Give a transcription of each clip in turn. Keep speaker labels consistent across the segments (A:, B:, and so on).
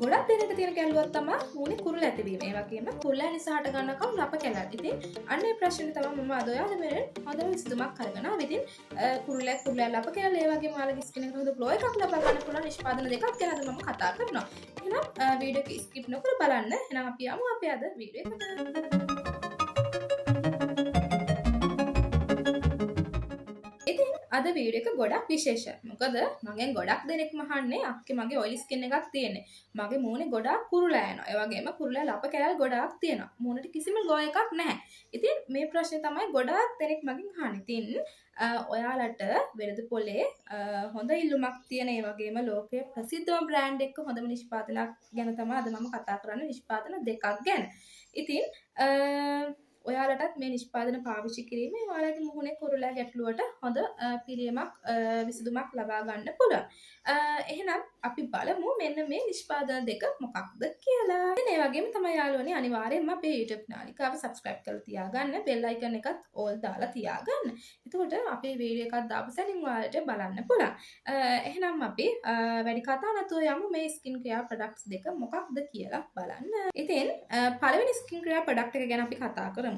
A: ගොඩක් දෙනෙක් තියෙන ගැටලුවක් තමයි මූණේ කුරුල ඇතිවීම. ඒ වගේම කුරුලෑ නිසා හට ගන්නකම් ලප කැලල්. ඉතින් අන්න ඒ ප්‍රශ්නේ තමයි මම අද ඔයාලා මෙරෙන් හොඳ විසඳුමක් අරගෙන ආවේ. ඉතින් කුරුලෑ ලප කැලල් ඒ වගේම ඔයාලගේ ස්කින් එකට හොඳ ග්ලෝ එකක් ලබා ගන්න පුළුවන් නිෂ්පාදන දෙකක් ගැන අද මම කතා කරනවා. එහෙනම් වීඩියෝ එක ස්කිප් නොකර බලන්න. එහෙනම් අපි යමු අපේ අද වීඩියෝ එකට. අද වීඩියෝ එක ගොඩක් විශේෂයි. මොකද මගෙන් ගොඩක් දෙනෙක් මහන්නේ අක්කේ මගේ ඔයිලි ස්කින් එකක් තියෙන්නේ. මගේ මූණේ ගොඩක් කුරුලා යනවා. ඒ වගේම කුරුලා ලප කැලල් ගොඩක් තියෙනවා. මූණට කිසිම ග්ලෝ එකක් නැහැ. ඉතින් මේ ප්‍රශ්නේ තමයි ගොඩක් දෙනෙක් මගෙන් අහන්නේ. ඉතින් ඔයාලට වෙළඳ පොලේ හොඳ ඉල්ලුමක් තියෙන ඒ වගේම ලෝකයේ ප්‍රසිද්ධම බ්‍රෑන්ඩ් එක හොඳම නිෂ්පාදනයක් ගැන තමයි අද මම කතා කරන්නේ. නිෂ්පාදන දෙකක් ගැන. ඉතින් ඔයාලටත් මේ නිෂ්පාදන පාවිච්චි කිරීමෙන් ඔයාලගේ මුහුණේ කුරුලෑ ගැටලුවට හොඳ පිළියමක් විසඳුමක් ලබා ගන්න පුළුවන්. එහෙනම් අපි බලමු මෙන්න මේ නිෂ්පාදන දෙක මොකක්ද කියලා. ඉතින් ඒ වගේම තමයි යාළුවනේ අනිවාර්යයෙන්ම අපේ YouTube නාලිකාව subscribe කරලා තියාගන්න. bell icon එකත් all දාලා තියාගන්න. එතකොට අපේ වීඩියෝ එකක් දාපු සැනින් ඔයාලට බලන්න පුළුවන්. එහෙනම් අපි වැඩි කතා නැතුව යමු මේ ස්කින් කෙයාර් ප්‍රොඩක්ට්ස් දෙක මොකක්ද කියලා බලන්න. ඉතින් පළවෙනි ස්කින් කෙයාර් ප්‍රොඩක්ට් එක ගැන අපි කතා කරමු.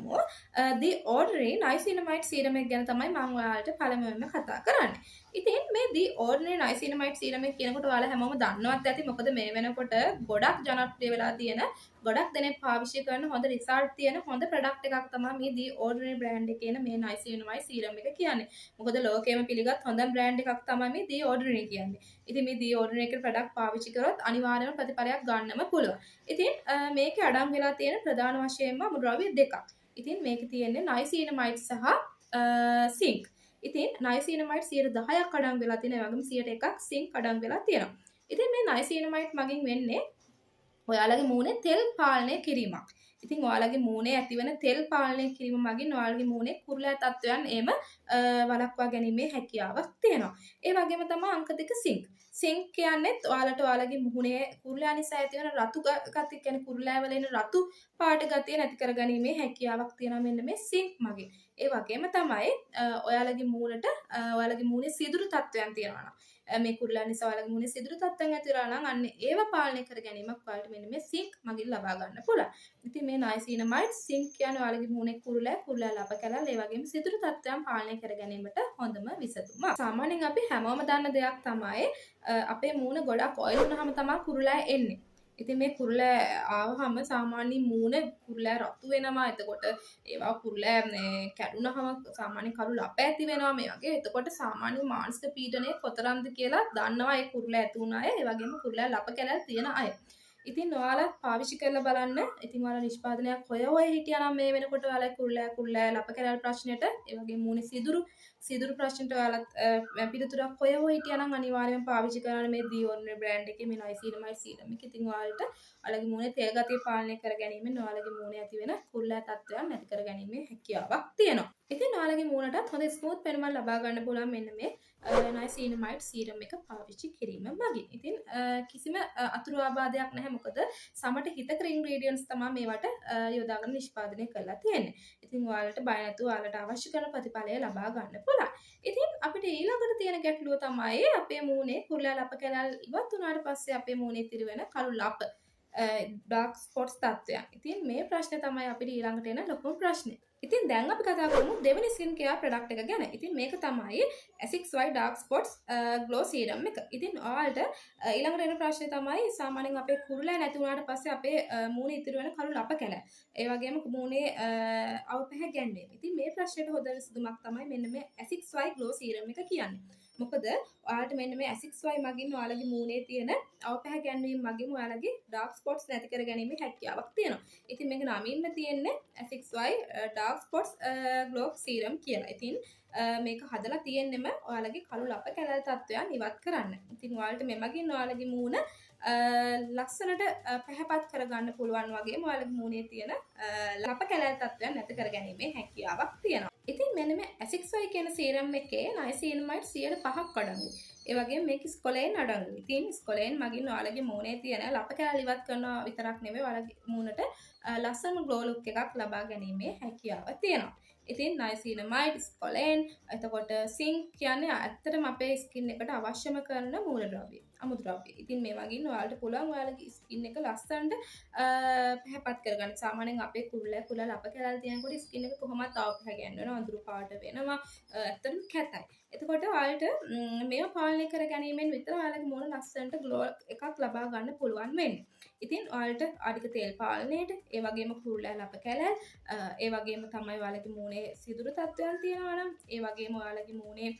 A: The Ordinary Niacinamide Serum එක ගැන තමයි මම ඔයාලට පළමුවෙන්ම කතා කරන්නේ. ඉතින් මේ The Ordinary Niacinamide Serum එක කියනකොට ඔයාලා හැමෝම දන්නවත් ඇති. මොකද මේ වෙනකොට ගොඩක් ජනප්‍රිය වෙලා තියෙන ගොඩක් දෙනෙක් පාවිච්චි කරන හොඳ රිසල්ට් තියෙන හොඳ ප්‍රොඩක්ට් එකක් තමයි මේ The Ordinary brand එකේ එන මේ Niacinamide Serum එක කියන්නේ. මොකද ලෝකෙම පිළිගත් හොඳ බ්‍රෑන්ඩ් එකක් තමයි මේ The Ordinary කියන්නේ. ඉතින් මේ The Ordinary එකේ ප්‍රොඩක්ට් පාවිච්චි කරොත් අනිවාර්යයෙන්ම ප්‍රතිඵලයක් ගන්නම පුළුවන්. ඉතින් මේකේ අඩංගු වෙලා තියෙන ප්‍රධාන වශයෙන්ම ද්‍රව්‍ය දෙකක්. ඉතින් මේක තියෙන්නේ niacinamide සහ zinc. ඉතින් niacinamide 10%ක් අඩංගු වෙලා තියෙනවා. ඒ වගේම 101ක් zinc අඩංගු වෙලා තියෙනවා. ඉතින් මේ niacinamide මගින් වෙන්නේ ඔයාලගේ මූණේ තෙල් පාලනය කිරීමක්. ඉතින් ඔයාලගේ මූණේ ඇතිවන තෙල් පාලනය කිරීම මගින් ඔයාලගේ මූණේ කුරුලෑ තත්ත්වයන් එහෙම වළක්වා ගැනීමේ හැකියාවක් තියෙනවා. ඒ වගේම තමයි අංක 2 zinc. zinc කියන්නේ ඔයාලට ඔයාලගේ මුහුණේ කුරුලෑ නිසා ඇතිවන රතු ගතිය කියන්නේ කුරුලෑ වල එන රතු පාට ගතිය නැති කරගැනීමේ හැකියාවක් තියෙනවා මෙන්න මේ zinc මගින්. ඒ වගේම තමයි ඔයාලගේ මූණට ඔයාලගේ මූණේ සිදුරු තත්ත්වයන් තියෙනවා නම් මේ කුරුලෑ නිසා ඔයාලගේ මූණේ සිදුරු තත්ත්වයන් ඇති වෙලා නම් අන්න ඒව පාලනය කර ගැනීමක් ඔයාලට මෙන්න මේ zinc මගින් ලබා ගන්න පුළුවන්. ඉතින් මේ niacinamide zinc කියන්නේ ඔයාලගේ මූණේ කුරුලෑ ලප කැලල් ඒ වගේම සිදුරු තත්ත්වයන් පාලනය කර ගැනීමට හොඳම විසඳුමක්. සාමාන්‍යයෙන් අපි හැමෝම දන්න දෙයක් තමයි අපේ මූණ ගොඩක් ඔයිල් වුණාම තමයි කුරුලෑ එන්නේ. ඉතින් මේ කුරුලෑ ආවහම සාමාන්‍යයෙන් මූණ කුරුලෑ රතු වෙනවා. එතකොට ඒවා කුරුලෑ කැඩුනහම සාමාන්‍යයෙන් කළු ලප ඇති වෙනවා මේ වගේ. එතකොට සාමාන්‍ය මානසික පීඩනය කොතරම්ද කියලා දන්නවා ඒ කුරුලෑ ඇති වුණ අය. ඒ වගේම කුරුලෑ ලප කැලල් තියෙන අය. ඉතින් ඔයාලා පාවිච්චි කරලා බලන්න. ඉතින් ඔයාලා නිෂ්පාදනයක් හොය හිටියා නම් මේ වෙනකොට ඔයාලා කුරුලෑ ලප කැලල් ප්‍රශ්නෙට ඒ වගේම මූණේ සිදුරු ප්‍රශ්නට ඔයාලා පිළිතුරක් හොය හිටියා නම් අනිවාර්යයෙන්ම පාවිච්චි කරන්න මේ The Ordinary brand එකේ මේ niacinamide serum එක. ඉතින් ඔයාලට ඔයාලගේ මූණේ තෙල් ගතිය පාලනය කර ගැනීමෙන් ඔයාලගේ මූණේ ඇති වෙන කුරුලෑ තත්ත්වයන් නැති කර ගැනීමේ හැකියාවක් තියෙනවා. ඉතින් ඔයාලගේ මූණටත් හොඳ ස්මූත් පෙනුමක් ලබා ගන්න පුළුවන් මෙන්න මේ niacinamide serum එක පාවිච්චි කිරීම මගින්. ඉතින් කිසිම අතුරු ආබාධයක් නැහැ. මොකද සමට හිතකර ingredients තමයි මේවට යොදාගෙන නිෂ්පාදනය කරලා තියෙන්නේ. ඉතින් ඔයාලට බය නැතුව ඔයාලට අවශ්‍ය කරන ප්‍රතිඵලය ලබා ගන්න පුළුවන්. ඉතින් අපිට ඊළඟට තියෙන ගැටලුව තමයි අපේ මූණේ කුරුලෑ ලප කැලල් ඉවත් වුණාට පස්සේ අපේ මූණේ ඉතිරි වෙන කළු ලප dark spots තත්ත්වයන්. ඉතින් මේ ප්‍රශ්නේ තමයි අපිට ඊළඟට එන ලොකුම ප්‍රශ්නේ. ඉතින් දැන් අපි කතා කරමු දෙවෙනි ස්කින් කෙයාර් ප්‍රොඩක්ට් එක ගැන. ඉතින් මේක තමයි SXY Dark Spots Glow Serum එක. ඉතින් ඔයාලට ඊළඟට එන ප්‍රශ්නේ තමයි සාමාන්‍යයෙන් අපේ කුරුලෑ නැති වුණාට පස්සේ අපේ මූණේ ඉතිරි වෙන කළු ලප කැලල්. ඒ වගේම මූණේ අවපැහැ ගැන්වීම. ඉතින් මේ ප්‍රශ්නෙට හොඳ විසඳුමක් තමයි මෙන්න මේ SXY Glow Serum එක කියන්නේ. මොකද ඔයාලට මෙන්න මේ SXY මගින් ඔයාලගේ මූණේ තියෙන අවපැහැ ගැන්වීම මගින් ඔයාලගේ dark spots නැති කර ගැනීමේ හැකියාවක් තියෙනවා. ඉතින් මේක නමින්ම තියෙන්නේ SXY Dark Spots Glow Serum කියලා. ඉතින් මේක හදලා තියෙන්නෙම ඔයාලගේ කළු ලප කැලල් තත්ත්වයන් ඉවත් කරන්න. ඉතින් ඔයාලට මෙමගින් ඔයාලගේ මූණ ලස්සනට පැහැපත් කරගන්න පුළුවන් වගේම ඔයාලගේ මූණේ තියෙන ලප කැලල් තත්ත්වයන් නැති කර ගැනීමේ හැකියාවක් තියෙනවා. ඉතින් මෙන්න මේ SXY කියන සීරම් එකේ niacinamide 5%ක් අඩංගුයි. ඒ වගේම මේක ස්කොලේන් අඩංගුයි. ඉතින් ස්කොලේන් මගින් ඔයාලගේ මූණේ තියෙන ලප කැලල් ඉවත් කරනවා විතරක් නෙමෙයි ඔයාලගේ මූණට ලස්සන ග්ලෝ ලුක් එකක් ලබා ගැනීමේ හැකියාව තියෙනවා. ඉතින් niacinamide, ස්කොලේන්, එතකොට zinc කියන්නේ ඇත්තටම අපේ ස්කින් එකට අවශ්‍යම කරන මූලද්‍රව්‍ය. අමුද්‍රව්‍ය. ඉතින් මේ වගේ ඔයාලට පුළුවන් ඔයාලගේ ස්කින් එක ලස්සනට පැහැපත් කරගන්න. සාමාන්‍යයෙන් අපේ කුරුල්ල ලප කැලල් තියෙනකොට ස්කින් එක කොහොමත් ආව පැහැ ගන්නවා, අඳුරු පාට වෙනවා. ඇත්තටම කැතයි. එතකොට ඔයාලට මේවා පාලනය කර ගැනීමෙන් විතර ඔයාලගේ මූණ ලස්සනට ග්ලෝ එකක් ලබා ගන්න පුළුවන් වෙන්නේ. ඉතින් ඔයාලට අධික තෙල් පාලනයට, ඒ වගේම කුරුල්ල ලප කැලල්, ඒ වගේම තමයි ඔයාලගේ මූණේ සිදුරු තත්ත්වයන් තියෙනවා නම්, ඒ වගේම ඔයාලගේ මූණේ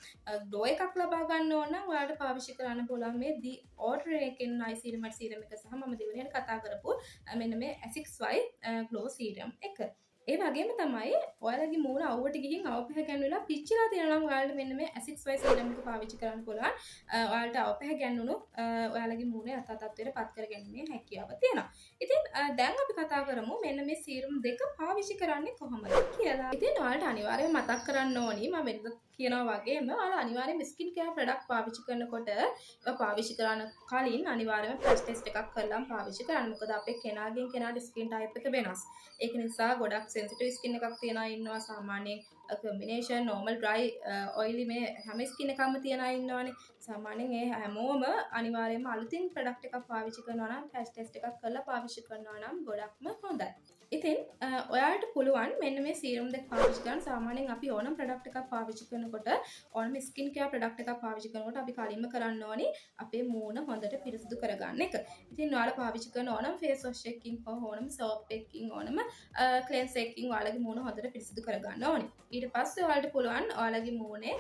A: ග්ලෝ එකක් ලබා ගන්න ඕන නම් ඔයාලට පාවිච්චි කරන්න පුළුවන් මේ දී ඕඩර් එකෙන් නයිසිලිමට් සීරම් එක සහ මම දෙවෙනියට කතා කරපු මෙන්න මේ ඇසික්ස් වයි ග්ලෝ සීරම් එක. ඒ වගේම තමයි ඔයාලගේ මූණ අවුවට ගිහින් අවපැහැ ගැන්වෙලා පිච්චිලා තියෙනවා නම් ඔයාලට මෙන්න මේ ඇසික්ස් වයි සීරම් එක පාවිච්චි කරන්න පුළුවන්. ඔයාලට අවපැහැ ගැන්වුණු ඔයාලගේ මූණේ යථා තත්ත්වයට පත් කර ගැනීමේ හැකියාව තියෙනවා. ඉතින් දැන් අපි කතා කරමු මෙන්න මේ සීරම් දෙක පාවිච්චි කරන්නේ කොහොමද කියලා. ඉතින් ඔයාලට අනිවාර්යයෙන් මතක් කරන්න ඕනි මම වෙනද කියනවා වගේම ඔයාලා අනිවාර්යයෙන් ස්කින් කෙයාර් ප්‍රොඩක්ට් පාවිච්චි කරනකොට ඒවා පාවිච්චි කරන කලින් අනිවාර්යයෙන්ම ෆ්ලැෂ් ටෙස්ට් එකක් කරලා පාවිච්චි කරන්න. මොකද අපේ කෙනාගෙන් කෙනාට ස්කින් ටයිප් එක වෙනස්. ඒක නිසා ගොඩක් සෙන්සිටිව් ස්කින් එකක් තියන අය ඉන්නවා. සාමාන්‍යයෙන් කම්බිනේෂන් නෝමල් ඩ්‍රයි ඔයිලි මේ හැම ස්කින් එකක්ම තියන අය ඉන්නවනේ. සාමාන්‍යයෙන් ඒ හැමෝම අනිවාර්යයෙන්ම අලුතින් ප්‍රොඩක්ට් එකක් පාවිච්චි කරනවා නම් ෆ්ලැෂ් ටෙස්ට් එකක් කරලා පාවිච්චි කරනවා නම් ගොඩක්ම හොඳයි. ඉතින් ඔයාලට පුළුවන් මෙන්න මේ සීරම් දෙක පාවිච්චි කරන්න. සාමාන්‍යයෙන් අපි ඕනම ප්‍රොඩක්ට් එකක් පාවිච්චි කරනකොට ඕනම ස්කින් කෙයාර් ප්‍රොඩක්ට් එකක් පාවිච්චි කරනකොට අපි කලින්ම කරන්න ඕනි අපේ මූණ හොඳට පිරිසිදු කරගන්න එක. ඉතින් ඔයාලා පාවිච්චි කරන ඕනම ෆේස් වොෂ් එකකින් හෝ ඕනම සෝප් එකකින් ඕනම ක්ලෙන්ස් එකකින් ඔයාලගේ මූණ හොඳට පිරිසිදු කරගන්න ඕනි. ඊට පස්සේ ඔයාලට පුළුවන් ඔයාලගේ මූණේ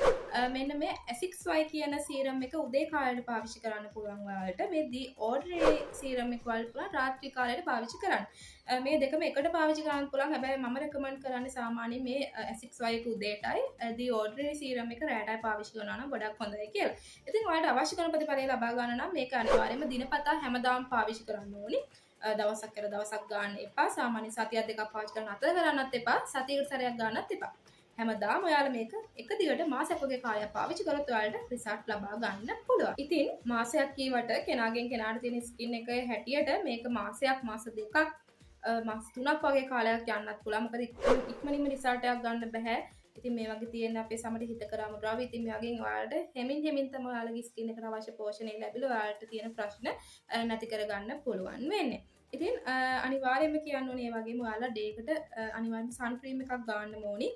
A: මෙන්න මේ ඇසික්ස් වයි කියන සීරම් එක උදේ කාලේට පාවිච්චි කරන්න පුළුවන් ඔයාලට. මේ දී ඕඩරේ සීරම් එක ඔයාලට පුළුවන් රාත්‍රී කාලේට පාවිච්චි කරන්න. මේ දෙකම එකට පාවිච්චි කරන්න පුළුවන්. හැබැයි මම රෙකමන්ඩ් කරන්නේ සාමාන්‍යයෙන් මේ ඇසික්ස් වයි එක උදේටයි දී ඕඩරේ සීරම් එක රැටයි පාවිච්චි කරනවා නම් ගොඩක් හොඳයි කියලා. ඉතින් ඔයාලට අවශ්‍ය කරන ප්‍රතිඵලය ලබා ගන්න නම් මේක අනිවාර්යයෙන්ම දිනපතා හැමදාම පාවිච්චි කරන්න ඕනි. දවසක් කර දවසක් ගන්න එපා. සාමාන්‍ය සතියක් දෙකක් පාවිච්චි කරන අතර කරන්නත් එපා. සතියකට සැරයක් ගන්නත් එපා. හැමදාම ඔයාලා මේක එක දිගට මාසයක් වගේ කාලයක් පාවිච්චි කරොත් ඔයාලට රිසල්ට් ලබා ගන්න පුළුවන්. ඉතින් මාසයක් කීවට කෙනාගෙන් කෙනාට තියෙන ස්කින් එකේ හැටියට මේක මාසයක් මාස දෙකක් මාස 3ක් වගේ කාලයක් යන්නත් පුළුවන්. මොකද ඉක්මනින්ම රිසල්ට් එකක් ගන්න බෑ. ඉතින් මේ වගේ තියෙන අපේ සමට හිතකරාම ද්‍රව්‍ය ඉතින් මේ වගේ ඔයාලට හෙමින් තමයි ඔයාලගේ ස්කින් එකට අවශ්‍ය පෝෂණය ලැබිලා ඔයාලට තියෙන ප්‍රශ්න නැති කරගන්න පුළුවන් වෙන්නේ. ඉතින් අනිවාර්යයෙන්ම කියන්න ඕනේ මේ වගේම ඔයාලා ඩේ එකට අනිවාර්යයෙන්ම සන් ක්‍රීම් එකක් ගන්න ඕනි.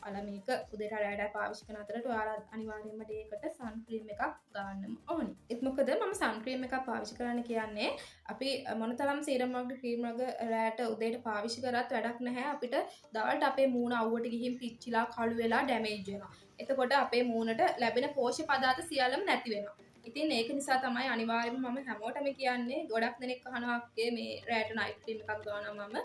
A: ඔයාලා මේක උදේට රැයට පාවිච්චි කරන අතරට ඔයාලා අනිවාර්යයෙන්ම ඩේ එකට සන් ක්‍රීම් එකක් ගන්නම ඕනි. ඒත් මොකද මම සන් ක්‍රීම් එකක් පාවිච්චි කරන්න කියන්නේ අපි මොනතරම් සීරම් වර්ග ක්‍රීම් වර්ග රැයට උදේට පාවිච්චි කරත් වැඩක් නැහැ. අපිට දවල්ට අපේ මූණ අවුවට ගිහින් පිච්චිලා කළු වෙලා ඩැමේජ් වෙනවා. එතකොට අපේ මූණට ලැබෙන පෝෂ්‍ය පදාර්ථ සියල්ලම නැති වෙනවා. ඉතින් ඒක නිසා තමයි අනිවාර්යයෙන්ම මම හැමෝටම කියන්නේ ගොඩක් දෙනෙක් අහනවා අක්කේ මේ රැයට නයිට් ක්‍රීම් එකක් ගන්නවා මම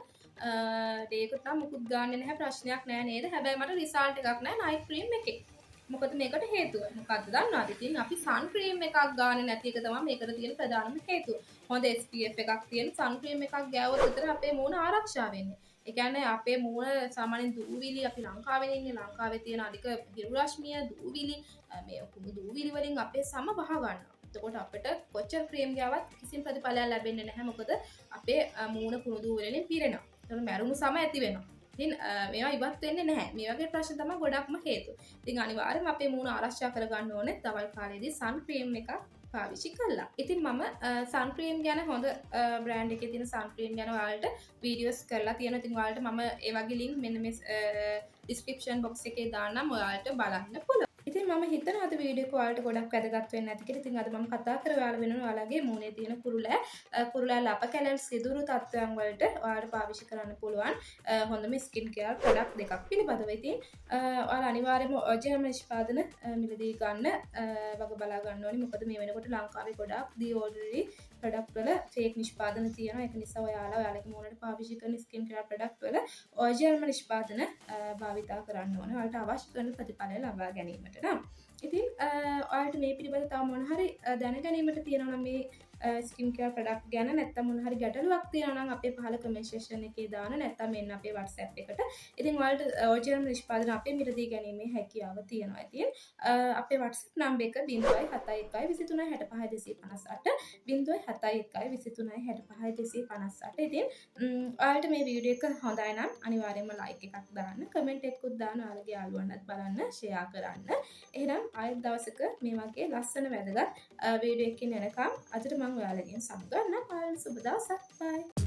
A: ඩේකට නම් මුකුත් ගන්න නැහැ ප්‍රශ්නයක් නෑ නේද? හැබැයි මට රිසල්ට් එකක් නෑ නයිට් ක්‍රීම් එකේ. මොකද මේකට හේතුව මොකක්ද දන්නවද? ඉතින් අපි සන් ක්‍රීම් එකක් ගන්න නැති එක තමයි මේකට තියෙන ප්‍රධානම හේතුව. හොඳ SPF එකක් තියෙන සන් ක්‍රීම් එකක් ගෑවොත් විතර අපේ මූණ ආරක්ෂා වෙන්නේ. ඒ කියන්නේ අපේ මූණ සාමාන්‍යයෙන් දූවිලි අපි ලංකාවේ ඉන්නේ ලංකාවේ තියෙන අධික හිරු රශ්මිය දූවිලි මේ ඔක්කොම දූවිලි වලින් අපේ සම වහ ගන්නවා. එතකොට අපිට කොච්චර ක්‍රීම් ගාවත් කිසිම ප්‍රතිඵලයක් ලැබෙන්නේ නැහැ. මොකද අපේ මූණ කුණු දූවිලි වලින් පිරෙනවා. එතකොට මැරුණු සම ඇති වෙනවා. ඉතින් මේවා ඉවත් වෙන්නේ නැහැ. මේ වගේ ප්‍රශ්න තමයි ගොඩක්ම හේතුව. ඉතින් අනිවාර්යයෙන්ම අපේ මූණ ආරක්ෂා කරගන්න ඕනේ දවල් කාලේදී සන් ක්‍රීම් එකක් පාවිච්චි කළා. ඉතින් මම සන් ක්‍රීම් ගැන හොඳ බ්‍රෑන්ඩ් එකේ තියෙන සන් ක්‍රීම් ගැන ඔයාලට වීඩියෝස් කරලා තියෙනවා. ඉතින් ඔයාලට මම ඒ වගේ ලින්ක් මෙන්න මේ ඩිස්ක්‍රිප්ෂන් බොක්ස් එකේ දාන්නම් ඔයාලට බලන්න පුළුවන්. ඉතින් මම හිතනවා අද වීඩියෝ එක ඔයාලට ගොඩක් වැදගත් වෙන්න ඇති කියලා. ඉතින් අද මම කතා කරේ ඔයාලා වෙනුවෙන් ඔයාලගේ මූණේ තියෙන කුරුළෑ ලප කැලල් සිදුරු තත්ත්වයන් වලට ඔයාලට පාවිච්චි කරන්න පුළුවන් හොඳම ස්කින් කෙයාර් ප්‍රොඩක්ට් දෙකක් පිළිබඳව. ඉතින් ඔයාලා අනිවාර්යයෙන්ම ඔරිජිනල් නිෂ්පාදන මිලදී ගන්න වග බලා ගන්න ඕනේ. මොකද මේ වෙනකොට ලංකාවේ ගොඩක් දී ඕඩරි ප්‍රොඩක්ට් වල ෆේක් නිෂ්පාදන තියෙනවා. ඒක නිසා ඔයාලා ඔයාලගේ මූණට පාවිච්චි කරන ස්කින් කෙයාර් ප්‍රොඩක්ට් වල ඔරිජිනල් නිෂ්පාදන භාවිතා කරන්න ඕනේ. ඔයාලට අවශ්‍ය කරන ප්‍රතිඵලය ලබා ගැනීමට. නම් ඉතින් ඔයාලට මේ පිළිබඳව තව මොන හරි දැනගැනීමට තියෙනවා නම් මේ ස්කින් කෙයාර් ප්‍රොඩක්ට් ගැන නැත්නම් මොන හරි ගැටලුවක් තියෙනවා නම් අපේ පහළ කමෙන්ට් සෙක්ෂන් එකේ දාන්න නැත්නම් මෙන්න අපේ WhatsApp එකට. ඉතින් ඔයාලට ඔරිජිනල් නිෂ්පාදන අපේ මිලදී ගැනීමේ හැකියාව තියෙනවා. ඉතින් අපේ WhatsApp නම්බර එක 071 23 65 258 071 23 65 258. ඉතින් ඔයාලට මේ වීඩියෝ එක හොඳයි නම් අනිවාර්යයෙන්ම ලයික් එකක් දාන්න, කමෙන්ට් එකකුත් දාන්න, ඔයාලගේ යාළුවන්ටත් බලන්න, ෂෙයා කරන්න. එහෙනම් ආයෙත් දවසක මේ වගේ ලස්සන වැදගත් වීඩියෝ එකකින් එනකම් අදට මම ඔයාලගෙන් සමු ගන්නම්. ඔයාලට සුබ දවසක්. බයි.